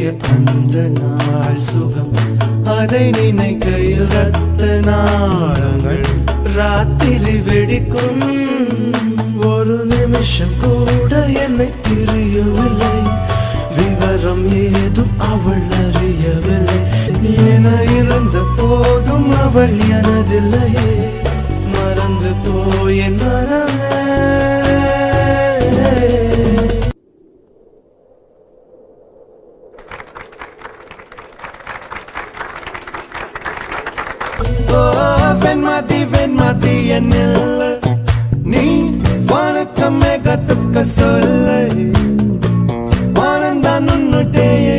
அந்த நாள் சுகம் அதை நினைக்கையில் ரத்த நாளங்கள் ராத்திரி வெடிக்கும் ஒரு நிமிஷம் கூட என்னை பிரியவில்லை விவரம் ஏதும் அவள் அறியவில்லை என இருந்த போதும் அவள் எனதில்லையே மறந்து போயின் மனமே வெண்மதி என்னில்ல நீ வணக்கமே கத்துக்க சொல்ல வானந்தான் உன்னுடைய